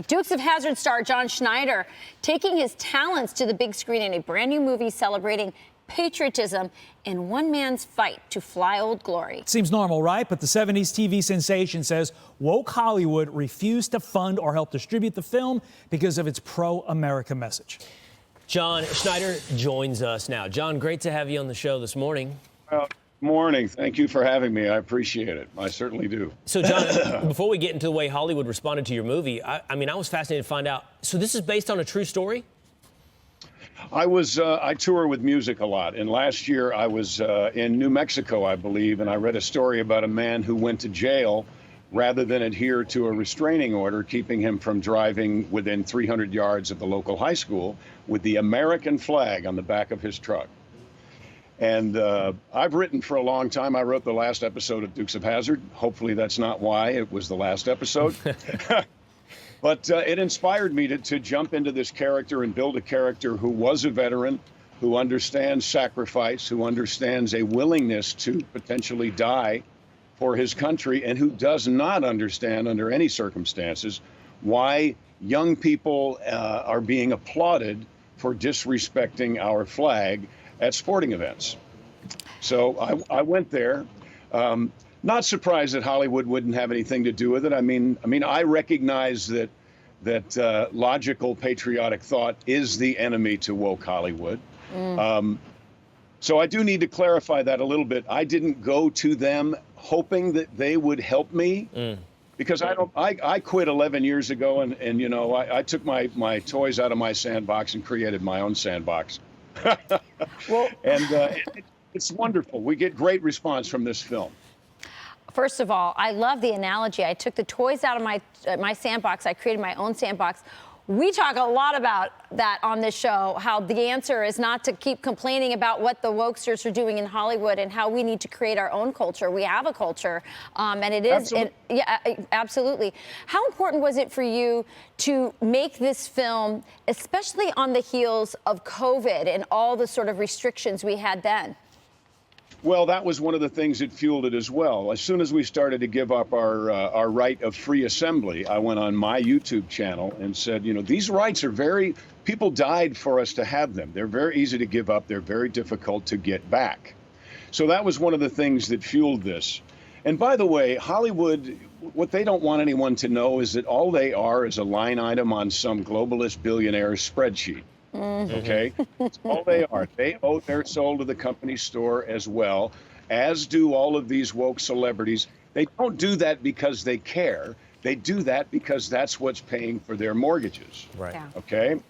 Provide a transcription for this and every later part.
Dukes of Hazzard star John Schneider taking his talents to the big screen in a brand new movie celebrating patriotism in one man's fight to fly Old Glory. Seems normal, right? But the 70s TV sensation says woke Hollywood refused to fund or help distribute the film because of its pro-America message. John Schneider joins us now. John, great to have you on the show this morning. Morning. Thank you for having me. I appreciate it. I certainly do. So, John, before we get into the way Hollywood responded to your movie, I was fascinated to find out. So this is based on a true story? I tour with music a lot, and last year I was in New Mexico, I believe, and I read a story about a man who went to jail rather than adhere to a restraining order keeping him from driving within 300 yards of the local high school with the American flag on the back of his truck. And I've written for a long time. I wrote the last episode of Dukes of Hazzard. Hopefully that's not why it was the last episode. But it inspired me to jump into this character and build a character who was a veteran, who understands sacrifice, who understands a willingness to potentially die for his country, and who does not understand under any circumstances why young people are being applauded for disrespecting our flag at sporting events. So I went there. Not surprised that Hollywood wouldn't have anything to do with it. I mean, I recognize that logical, patriotic thought is the enemy to woke Hollywood. So I do need to clarify that a little bit. I didn't go to them hoping that they would help me, because I quit 11 years ago, and you know, I took my toys out of my sandbox and created my own sandbox. Well, and it's wonderful. We get great response from this film. first of all, I love the analogy. I took the toys out of my sandbox. I created my own sandbox. We talk a lot about that on this show, how the answer is not to keep complaining about what the wokesters are doing in Hollywood and how we need to create our own culture. We have a culture, and it is, absolutely. How important was it for you to make this film, especially on the heels of COVID and all the sort of restrictions we had then? Well, that was one of the things that fueled it as well. As soon as we started to give up our right of free assembly, I went on my YouTube channel and said, you know, these rights are people died for us to have them. They're very easy to give up. They're very difficult to get back. So that was one of the things that fueled this. And by the way, Hollywood, what they don't want anyone to know is that all they are is a line item on some globalist billionaire's spreadsheet. Okay, that's all they are. They owe their soul to the company store as well, as do all of these woke celebrities. They don't do that because they care. They do that because that's what's paying for their mortgages. Right. Yeah. Okay.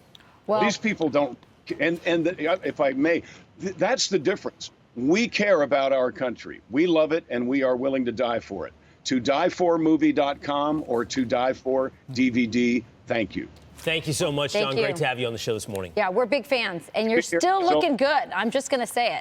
Well, these people don't. And if I may, that's the difference. We care about our country. We love it, and we are willing to die for it. ToDieForMovie.com or ToDieForDVD. Thank you. Thank you so much, John. Great to have you on the show this morning. yeah, we're big fans, and you're still looking good. I'm just going to say it.